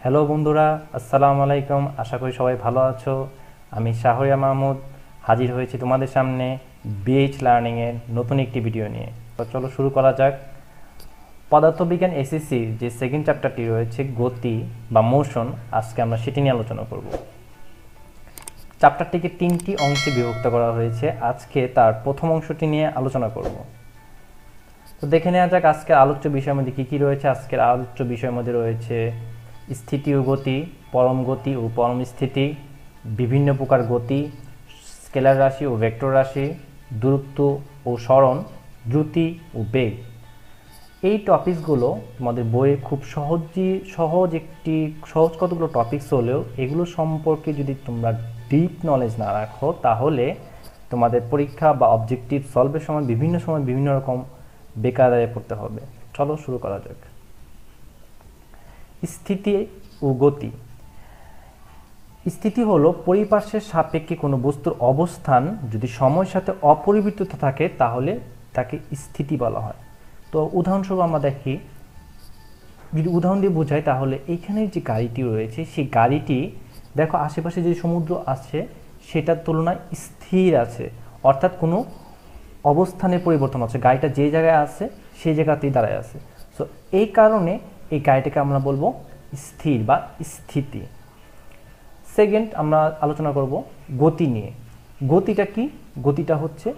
Hello বন্ধুরা, আসসালামু আলাইকুম। আশা করি সবাই ভালো আছো। আমি শাহরিয়া মাহমুদ হাজির হয়েছি তোমাদের সামনে বিএইচ লার্নিংয়ের নতুন একটি ভিডিও নিয়ে। তো চলো শুরু করা যাক। পদার্থবিজ্ঞান এসএসসির যে সেকেন্ড চ্যাপ্টারটি রয়েছে গতি বা মোশন, আজকে আমরা সেটি নিয়ে আলোচনা করব। চ্যাপ্টারটিকে 3টি অংশে বিভক্ত করা হয়েছে। আজকে তার প্রথম অংশটি নিয়ে আলোচনা করব। তো দেখে নেওয়া যাক আজকের আলোচ্য বিষয়ের মধ্যে কী কী রয়েছে। আজকের আলোচ্য বিষয়ের মধ্যে রয়েছে স্থিতি ও গতি, পরম গতি ও পরম স্থিতি, বিভিন্ন প্রকার গতি, স্কেলার রাশি ও ভেক্টর রাশি, দূরত্ব ও সরণ, দ্রুতি ও বেগ। এই টপিকসগুলো তোমাদের বইয়ে খুব সহজ কতগুলো টপিকস হলেও এগুলো সম্পর্কে যদি তোমরা ডিপ নলেজ না রাখো তাহলে তোমাদের পরীক্ষা বা অবজেক্টিভ সলভের সময় বিভিন্ন রকম বেকায়দায় পড়তে হবে। চলো শুরু করা যাক। স্থিতি ও গতি। স্থিতি হলো পরিপার্শ্বের সাপেক্ষে কোনো বস্তুর অবস্থান যদি সময়ের সাথে অপরিবর্তিত থাকে তাহলে তাকে স্থিতি বলা হয়। তো উদাহরণস্বরূপ আমরা দেখি, যদি উদাহরণ দিয়ে বোঝাই তাহলে এইখানে যে গাড়িটি রয়েছে সেই গাড়িটি দেখো আশেপাশে যে সমুদ্র আছে সেটার তুলনায় স্থির আছে, অর্থাৎ কোনো অবস্থানের পরিবর্তন আছে। গাড়িটা যে জায়গায় আছে সেই জায়গাতেই দাঁড়ায় আছে। সো এই কারণে এই গাড়িটাকে আমরা বলবো স্থির বা স্থিতি। সেকেন্ড আমরা আলোচনা করব গতি নিয়ে। গতিটা কি? গতিটা হচ্ছে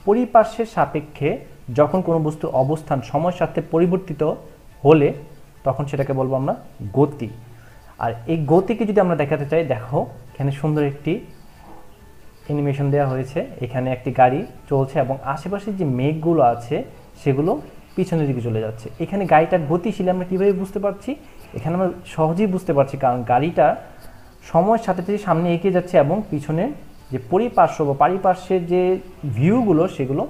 পরিপার্শ্বের সাপেক্ষে যখন কোনো বস্তুর অবস্থান সময়ের সাথে পরিবর্তিত হলে তখন সেটাকে বলবো আমরা গতি। আর এই গতিকে যদি আমরা দেখাতে চাই, দেখো এখানে সুন্দর একটি অ্যানিমেশন দেওয়া হয়েছে। এখানে একটি গাড়ি চলছে এবং আশেপাশে যে মেঘগুলো আছে সেগুলো পিছনের দিকে চলে যাচ্ছে। এখানে গাড়িটার গতিশীল আমরা কীভাবে বুঝতে পারছি? এখানে আমরা সহজেই বুঝতে পারছি, কারণ গাড়িটা সময়ের সাথে সাথে সামনে এগিয়ে যাচ্ছে এবং পিছনে যে পরিপার্শ্ব বা পারিপার্শ্বের যে ভিউগুলো সেগুলো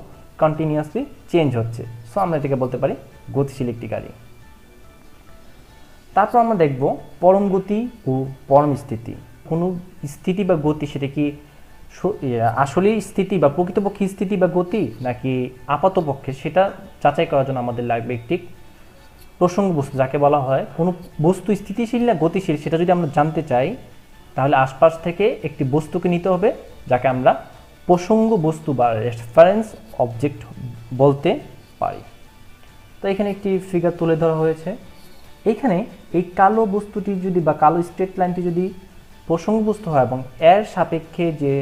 কন্টিনিউয়াসলি চেঞ্জ হচ্ছে। সো আমরা এটাকে বলতে পারি গতিশীল একটি গাড়ি। তারপর আমরা দেখব পরম গতি ও পরম স্থিতি। কোনো স্থিতি বা গতি সেটা কি আসলেই স্থিতি বা প্রকৃতপক্ষে স্থিতি বা গতি নাকি আপাতপক্ষে, সেটা যাচাই করার জন্য আমাদের লাগবে একটি প্রসঙ্গ বস্তু, যাকে বলা হয় কোনো বস্তু স্থিতিশীল না গতিশীল সেটা যদি আমরা জানতে চাই তাহলে আশপাশ থেকে একটি বস্তুকে নিতে হবে যাকে আমরা প্রসঙ্গ বস্তু বা রেফারেন্স অবজেক্ট বলতে পারি। তো এখানে একটি ফিগার তুলে ধরা হয়েছে। এখানে এই কালো বস্তুটি যদি বা কালো স্ট্রেট লাইনটি যদি প্রসঙ্গ বস্তু হয় এবং এর সাপেক্ষে যে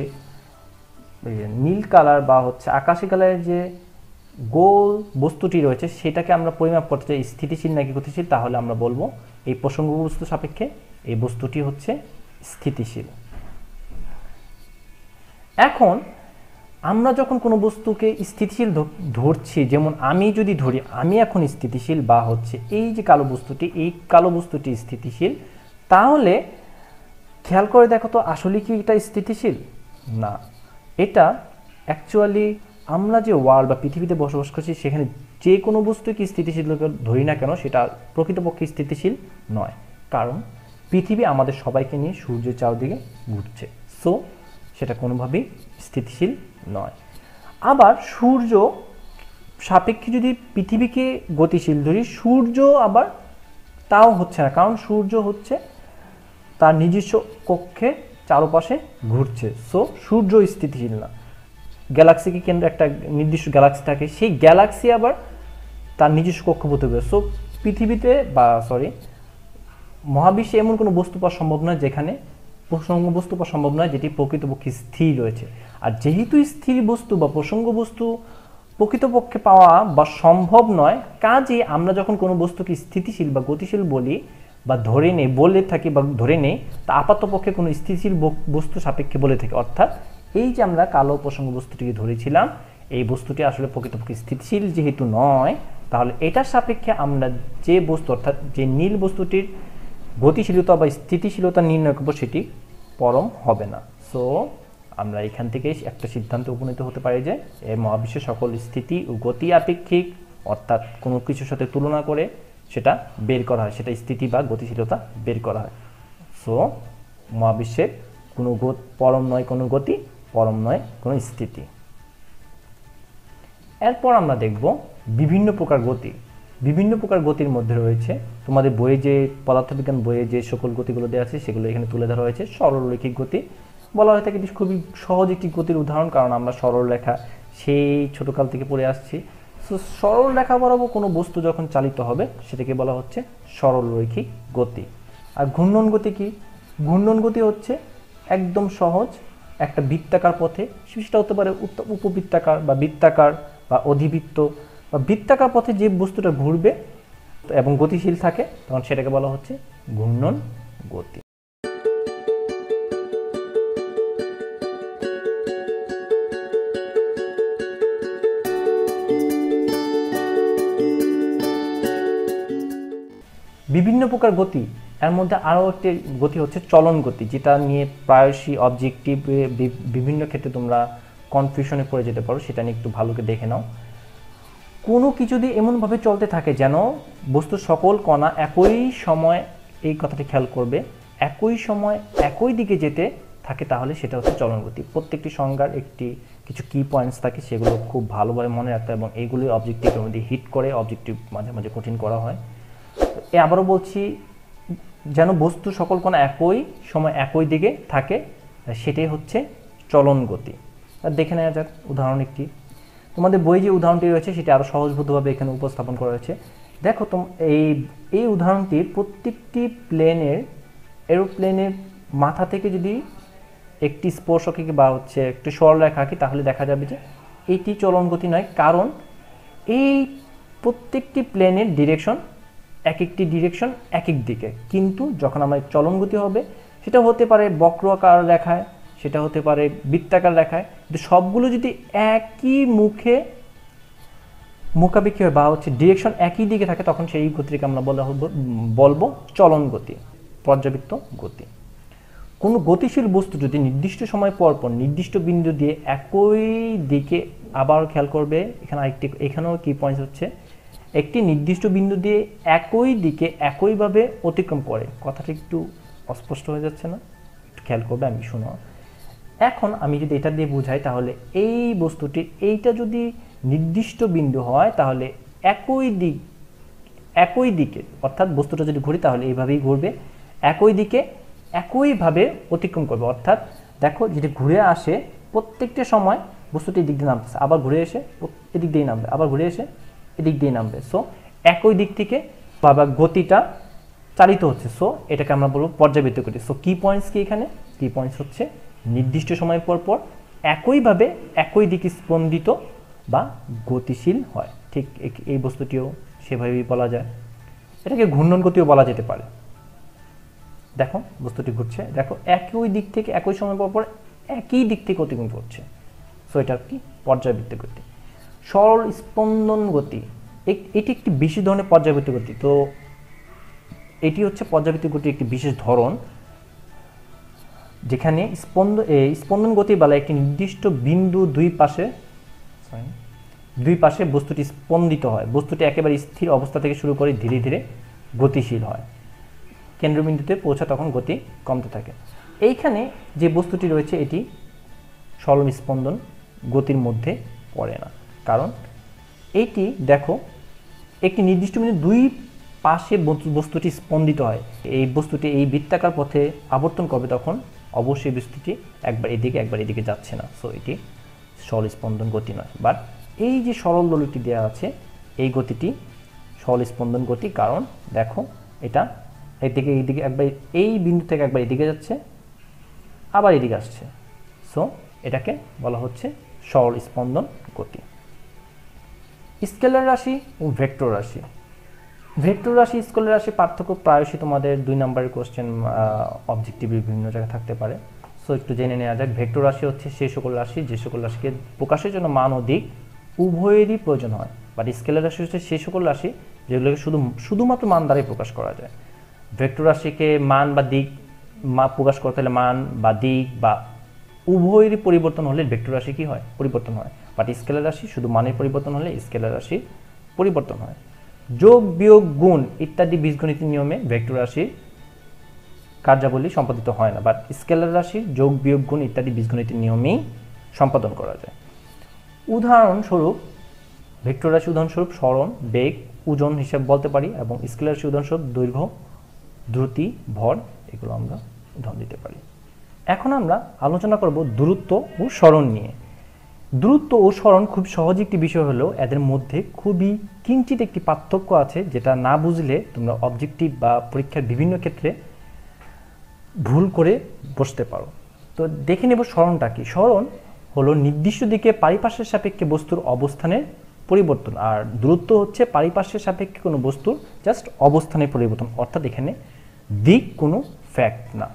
নীল কালার বা আকাশী কালারের যে গোল বস্তুটি রয়েছে সেটাকে আমরা পরিমাপ করতে চাই স্থিতিশীল নাকি গতিশীল, তাহলে আমরা বলবো এই প্রসঙ্গ বস্তু সাপেক্ষে এই বস্তুটি হচ্ছে স্থিতিশীল। এখন আমরা যখন কোনো বস্তুকে স্থিতিশীল ধরছি, যেমন আমি যদি ধরি আমি এখন স্থিতিশীল বা এই যে কালো বস্তুটি, এই কালো বস্তুটি স্থিতিশীল, তাহলে খেয়াল করে দেখো তো আসলে কি এটা স্থিতিশীল? না, এটা অ্যাকচুয়ালি আমরা যে ওয়ার্ল্ড বা পৃথিবীতে বসবাস করছি সেখানে যে কোনো বস্তুকে স্থিতিশীল ধরি না কেন সেটা প্রকৃতপক্ষে স্থিতিশীল নয়, কারণ পৃথিবী আমাদের সবাইকে নিয়ে সূর্যের চারদিকে ঘুরছে। সো সেটা কোনোভাবেই স্থিতিশীল নয়। আবার সূর্য সাপেক্ষে যদি পৃথিবীকে গতিশীল ধরি, সূর্য আবার তাও হচ্ছে না, কারণ সূর্য তার নিজস্ব কক্ষে চারপাশে ঘুরছে। সো সূর্য স্থিতিশীল না। গ্যালাক্সিকে কেন্দ্রে একটা নির্দিষ্ট গ্যালাক্সি থাকে, সেই গ্যালাক্সি আবার তার নিজস্ব কক্ষপথে ঘুরে। সো পৃথিবীতে মহাবিশ্বে এমন কোনো বস্তু পাওয়া সম্ভব নয় যেখানে প্রসঙ্গ বস্তু পাওয়া সম্ভব নয় যেটি প্রকৃতপক্ষে স্থির রয়েছে। আর যেহেতু স্থির বস্তু বা প্রসঙ্গ বস্তু প্রকৃতপক্ষে পাওয়া বা সম্ভব নয়, কাজে আমরা যখন কোনো বস্তুকে স্থিতিশীল বা গতিশীল বলি বা ধরে নেই বলে থাকি বা ধরে নেই, তা আপাতপক্ষে কোনো স্থিতিশীল বস্তু সাপেক্ষে বলে থাকি। অর্থাৎ এই যে আমরা কালো প্রসঙ্গ বস্তুটিকে ধরেছিলাম, এই বস্তুটি আসলে প্রকৃতপক্ষে স্থিতিশীল যেহেতু নয়, তাহলে এটার সাপেক্ষে আমরা যে বস্তু অর্থাৎ যে নীল বস্তুটির গতিশীলতা বা স্থিতিশীলতা নির্ণয় করব সেটি পরম হবে না। সো আমরা এখান থেকে একটা সিদ্ধান্তে উপনীত হতে পারি যে এই মহাবিশ্বের সকল স্থিতি ও গতি আপেক্ষিক, অর্থাৎ কোনো কিছুর সাথে তুলনা করে সেটা বের করা হয়, সেটা স্থিতি বা গতিশীলতা বের করা হয়। সো মহাবিশ্বের কোনো পরম নয় কোনো গতি, পরম নয় কোনো স্থিতি। এরপর আমরা দেখব বিভিন্ন প্রকার গতি। বিভিন্ন প্রকার গতির মধ্যে রয়েছে তোমাদের বইয়ে যে পদার্থবিজ্ঞান বইয়ে যে সকল গতিগুলো দেওয়া আছে সেগুলো এখানে তুলে ধরা হয়েছে। সরলরৈখিক গতি বলা হয়ে থাকে, এটি খুবই সহজ একটি গতির উদাহরণ, কারণ আমরা সরল রেখা সেই ছোটকাল থেকে পড়ে আসছি। সো সরল রেখা বরাবর কোনো বস্তু যখন চালিত হবে সেটাকে বলা হচ্ছে সরলরৈখিক গতি। আর ঘূর্ণন গতি কি? ঘূর্ণন গতি হচ্ছে একদম সহজ, একটা বৃত্তাকার পথে, সেটা হতে পারে উপবৃত্তাকার বা বৃত্তাকার বা অধিবৃত্ত বা বৃত্তাকার পথে যে বস্তুটা ঘুরবে এবং গতিশীল থাকে তখন সেটাকে বলা হচ্ছে ঘূর্ণন গতি। বিভিন্ন প্রকার গতি, এর মধ্যে আরও একটি গতি হচ্ছে চলন গতি, যেটা নিয়ে প্রায়শই অবজেক্টিভ বিভিন্ন ক্ষেত্রে তোমরা কনফিউশনে পড়ে যেতে পারো, সেটা নিয়ে একটু ভালো করে দেখে নাও। কোনো কিছু দিয়ে এমনভাবে চলতে থাকে যেন বস্তুর সকল কণা একই সময়, এই কথাটি খেয়াল করবে, একই সময় একই দিকে যেতে থাকে, তাহলে সেটা হচ্ছে চলন গতি। প্রত্যেকটি সংজ্ঞার একটি কিছু কি পয়েন্টস থাকে, সেগুলো খুব ভালোভাবে মনে রাখতে এবং এইগুলি অবজেক্টিভের মধ্যে হিট করে, অবজেক্টিভ মাঝে মাঝে কঠিন করা হয়। আবারও বলছি, যেন বস্তু সকল কণা একই সময় একই দিকে থাকে, সেটাই হচ্ছে চলন গতি। আর দেখে নেওয়া যাক উদাহরণ একটি। তোমাদের বই যে উদাহরণটি রয়েছে সেটা আরও সহজবোধভাবে এখানে উপস্থাপন করা হয়েছে। দেখো এই উদাহরণটির প্রত্যেকটি এরোপ্লেনের মাথা থেকে যদি একটি স্পর্শক বা হচ্ছে একটি সরলরেখা আঁকি, তাহলে দেখা যাবে যে এটি চলন গতি নয়, কারণ এই প্রত্যেকটি প্লেনের ডিরেকশন এক একটি ডিরেকশন এক এক দিকে। কিন্তু যখন আমার চলন গতি হবে, সেটা হতে পারে বক্রাকার রেখায়, সেটা হতে পারে বৃত্তাকার রেখায়, কিন্তু সবগুলো যদি একই মুখাপেক্ষী হয় বা হচ্ছে ডিরেকশন একই দিকে থাকে, তখন সেই গতিকে আমরা বলবো চলন গতি, পর্যাবৃত্ত গতি। কোনো গতিশীল বস্তু যদি নির্দিষ্ট সময় পর পর নির্দিষ্ট বিন্দু দিয়ে একই দিকে, আবার খেয়াল করবে এখানেও কি পয়েন্ট হচ্ছে, একটি নির্দিষ্ট বিন্দু দিয়ে একই দিকে একইভাবে অতিক্রম করে। কথাটা একটু অস্পষ্ট হয়ে যাচ্ছে না? খেয়াল করবে, আমি শোনো। এখন আমি যদি এটা দিয়ে বুঝাই, তাহলে এই বস্তুটি, এইটা যদি নির্দিষ্ট বিন্দু হয়, তাহলে একই দিকে অর্থাৎ বস্তুটা যদি ঘুরি তাহলে এইভাবেই ঘুরবে, একই দিকে একইভাবে অতিক্রম করবে। অর্থাৎ দেখো, যদি ঘুরে আসে প্রত্যেকটা সময় বস্তুটি এদিক দিয়ে নামতেছে, আবার ঘুরে এসে এদিক দিয়ে নামবে, আবার ঘুরে এসে এদিক দিয়ে নামবে। সো একই দিক থেকে বাবা গতিটা চালিত হচ্ছে। সো এটাকে আমরা বলবো পর্যাবৃত্ত গতি। সো কি পয়েন্টস কি এখানে? কি পয়েন্টস হচ্ছে নির্দিষ্ট সময় পর পর একইভাবে একই দিকে স্পন্দিত বা গতিশীল হয়। ঠিক এই বস্তুটিও সেভাবেই বলা যায়। এটাকে ঘূর্ণন গতিও বলা যেতে পারে। দেখো বস্তুটি ঘুরছে, দেখো একই দিক থেকে একই সময় পর পর একই দিক থেকে অতিক্রম করছে। সো এটা কি পর্যাবৃত্ত গতি। সরল স্পন্দন গতি, এটি একটি বিশেষ ধরনের পর্যাবৃত্ত গতি। তো এটি হচ্ছে পর্যাবৃত্ত গতির একটি বিশেষ ধরন, যেখানে স্পন্দন গতি বলা একটি নির্দিষ্ট বিন্দু দুই পাশে বস্তুটি স্পন্দিত হয়। বস্তুটি একেবারে স্থির অবস্থা থেকে শুরু করে ধীরে ধীরে গতিশীল হয়। কেন্দ্রবিন্দুতে পৌঁছা তখন গতি কমতে থাকে। এইখানে যে বস্তুটি রয়েছে এটি সরল স্পন্দন গতির মধ্যে পড়ে না, কারণ এইটি দেখো একটি নির্দিষ্ট বিন্দু দুই পাশে বস্তুটি স্পন্দিত হয়। এই বস্তুটি এই বৃত্তাকার পথে আবর্তন করবে, তখন অবশ্যই বস্তুটি একবার এদিকে একবার এদিকে যাচ্ছে না। সো এটি সরল স্পন্দন গতি নয়। বাট এই যে সরল দোলকটি দেওয়া আছে, এই গতিটি সরল স্পন্দন গতি, কারণ দেখো এটা এইদিকে একবার এই বিন্দু থেকে একবার এদিকে যাচ্ছে, আবার এদিকে আসছে। সো এটাকে বলা হচ্ছে সরল স্পন্দন গতি। স্কেলার রাশি ও ভেক্টর রাশি। ভেক্টর রাশি স্কেলার রাশি পার্থক্য প্রায়শই তোমাদের 2 নম্বরের কোশ্চেন অবজেক্টিভ বিভিন্ন জায়গায় থাকতে পারে। সো একটু জেনে নেওয়া যাক। ভেক্টর রাশি হচ্ছে সেই সকল রাশি যে সকল রাশিকে প্রকাশের জন্য মান ও দিক উভয়েরই প্রয়োজন হয়। বাট স্কেলার রাশি হচ্ছে সেই সকল রাশি যেগুলোকে শুধুমাত্র মান দ্বারাই প্রকাশ করা যায়। ভেক্টর রাশিকে মান বা দিক প্রকাশ করতে হলে মান বা দিক বা উভয়েরই পরিবর্তন হলে ভেক্টর রাশি কি হয়? পরিবর্তন হয়। বাট স্কেলার রাশি শুধু মানের পরিবর্তন হলে স্কেলার রাশি পরিবর্তন হয়। যোগ বিয়োগ গুণ ইত্যাদি বীজগণিতের নিয়মে ভেক্টর রাশির কার্যাবলী সম্পাদিত হয় না, বাট স্কেলার রাশি যোগ বিয়োগ গুণ ইত্যাদি বীজগণিতের নিয়মেই সম্পাদন করা যায়। উদাহরণস্বরূপ ভেক্টর রাশি উদাহরণস্বরূপ সরণ, বেগ ওজন হিসাব বলতে পারি এবং স্কেলার রাশি উদাহরণস্বরূপ দৈর্ঘ্য, দ্রুতি, ভর এগুলো আমরা উদাহরণ দিতে পারি। এখন আমরা আলোচনা করব দূরত্ব ও সরণ নিয়ে। দূরত্ব ও সরণ খুব সহজ একটি বিষয় হলেও এদের মধ্যে খুবই কিঞ্চিত একটি পার্থক্য আছে, যেটা না বুঝলে তোমরা অবজেক্টিভ বা পরীক্ষার বিভিন্ন ক্ষেত্রে ভুল করে বসতে পারো। তো দেখে নেব সরণটা কি। সরণ হলো নির্দিষ্ট দিকে পারিপার্শ্বের সাপেক্ষে বস্তুর অবস্থানের পরিবর্তন, আর দূরত্ব হচ্ছে পারিপার্শ্বের সাপেক্ষে কোনো বস্তুর জাস্ট অবস্থানের পরিবর্তন, অর্থাৎ এখানে দিক কোনো ফ্যাক্ট না।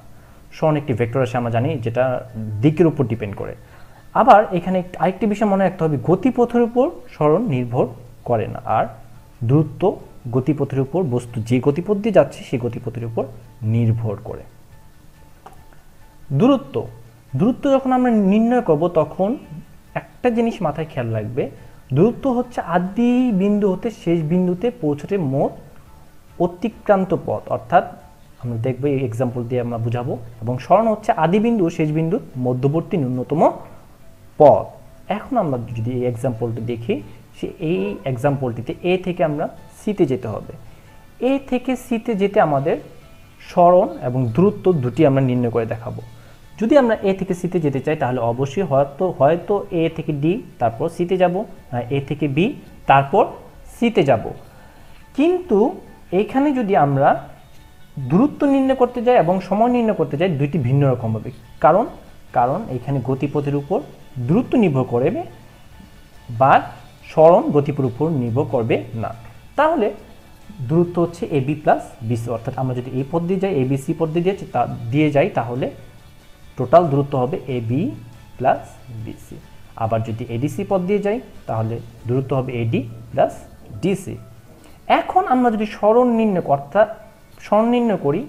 সরণ একটি ভেক্টর রাশি আমরা জানি, যেটা দিকের উপর ডিপেন্ড করে। আবার এখানে আরেকটি বিষয় মনে রাখতে হবে, গতিপথের উপর সরণ নির্ভর করে না, আর দূরত্ব গতিপথের উপর, বস্তু যে গতিপথ দিয়ে যাচ্ছে সেই গতিপথের উপর নির্ভর করে। দূরত্ব যখন আমরা নির্ণয় করব তখন একটা জিনিস মাথায় খেয়াল রাখবে, দূরত্ব হচ্ছে আদি বিন্দু হতে শেষ বিন্দুতে পৌঁছতে মোট অতিক্রান্ত পথ, অর্থাৎ আমরা দেখব এই এক্সাম্পল দিয়ে আমরা বুঝাবো। এবং সরণ হচ্ছে আদি বিন্দু ও শেষ বিন্দুর মধ্যবর্তী ন্যূনতম পথ। এখন আমরা যদি এই এক্সাম্পলটি দেখি, এই এক্সাম্পলটিতে এ থেকে আমরা সিতে যেতে হবে। এ থেকে সিতে যেতে আমাদের সরণ এবং দূরত্ব দুটি আমরা নির্ণয় করে দেখাবো। যদি আমরা এ থেকে সিতে যেতে চাই তাহলে অবশ্যই হয়তো এ থেকে ডি তারপর সিতে যাব, না এ থেকে বি তারপর সিতে যাব। কিন্তু এইখানে যদি আমরা দূরত্ব নির্ণয় করতে যাই এবং সময় নির্ণয় করতে যাই, দুইটি ভিন্ন রকম হবে। কারণ এখানে গতিপথের উপর দূরত্ব নির্ভর করবে বা সরণ গতিপথের উপর নির্ভর করবে না। তাহলে দূরত্ব হচ্ছে এবি প্লাস বিসি, অর্থাৎ আমরা যদি এই পথ দিয়ে যাই, এবিসি পথ দিয়ে যাই তাহলে টোটাল দূরত্ব হবে এবি প্লাস বিসি। আবার যদি এডিসি পথ দিয়ে যাই তাহলে দূরত্ব হবে এডি প্লাস ডিসি। এখন আমরা যদি সরণ নির্ণয় করি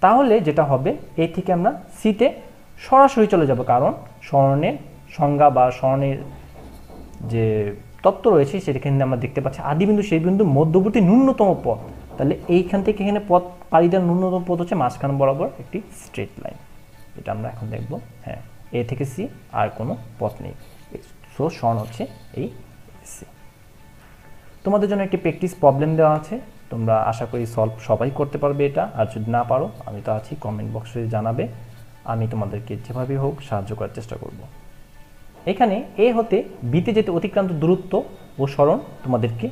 তাহলে যেটা হবে, এ থেকে আমরা সিতে সরাসরি চলে যাব, কারণ সরণের সংজ্ঞা বা সরণের যে তত্ত্ব রয়েছে সেখানে আমরা দেখতে পাচ্ছি আদি বিন্দু সেই বিন্দু মধ্যবর্তী ন্যূনতম পথ। তাহলে এইখান থেকে এখানে পথ পাড়ি দেওয়ার ন্যূনতম পথ হচ্ছে মাঝখান বরাবর একটি স্ট্রেট লাইন, এটা আমরা এখন দেখব। হ্যাঁ, এ থেকে সি আর কোনো পথ নেই, সো সরণ হচ্ছে এই সি। তোমাদের জন্য একটি প্র্যাকটিস প্রবলেম দেওয়া আছে, তোমরা আশা করি সবাই করতে পারবে এটা। আর যদি না পারো আমি তো আছি, কমেন্ট বক্সে জানাবে, আমি তোমাদেরকে যেভাবে হোক সাহায্য করার চেষ্টা করব। এখানে এ হতে বিতে যেতে অতিক্রান্ত দূরত্ব ও সরণ তোমাদেরকে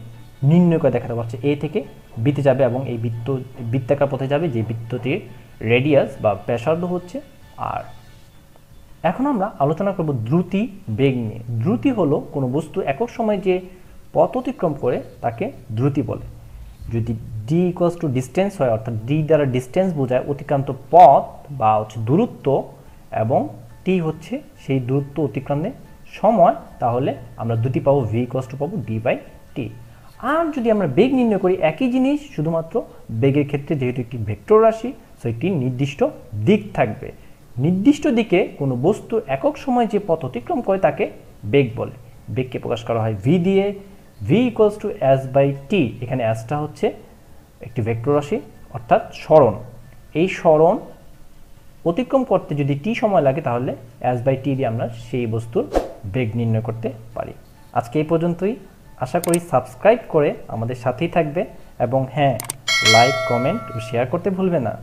নির্ণয় করে দেখাতে পারছে। এ থেকে বিতে যাবে এবং এই বৃত্তাকার পথে যাবে, যে বৃত্তটির রেডিয়াস বা ব্যাসার্ধ হচ্ছে আর। এখন আমরা আলোচনা করব দ্রুতি বেগ নিয়ে। দ্রুতি হলো কোনো বস্তু একক সময় যে পথ অতিক্রম করে তাকে দ্রুতি বলে। যদি ডি ইকুয়ালস টু ডিস্টেন্স হয়, অর্থাৎ ডি দ্বারা ডিস্টেন্স বোঝায় অতিক্রান্ত পথ বা হচ্ছে দূরত্ব, এবং টি হচ্ছে সেই দূরত্ব অতিক্রমের সময়, তাহলে আমরা দ্রুতি পাবো ভি ইকুয়ালস টু পাবো ডি বাই টি। আর যদি আমরা বেগ নির্ণয় করি একই জিনিস, শুধুমাত্র বেগের ক্ষেত্রে যেহেতু একটি ভেক্টর রাশি সো একটি নির্দিষ্ট দিক থাকবে। নির্দিষ্ট দিকে কোনো বস্তু একক সময় যে পথ অতিক্রম করে তাকে বেগ বলে। বেগকে প্রকাশ করা হয় ভি দিয়ে, V equals to S by T. এখানে এসটা হচ্ছে একটি ভেক্টর রাশি অর্থাৎ সরণ। এই সরণ অতিক্রম করতে যদি টি সময় লাগে তাহলে এস বাই টি দিয়ে আমরা সেই বস্তুর বেগ নির্ণয় করতে পারি। আজকে এই পর্যন্তই, আশা করি সাবস্ক্রাইব করে আমাদের সাথেই থাকবে এবং হ্যাঁ, লাইক, কমেন্ট ও শেয়ার করতে ভুলবে না।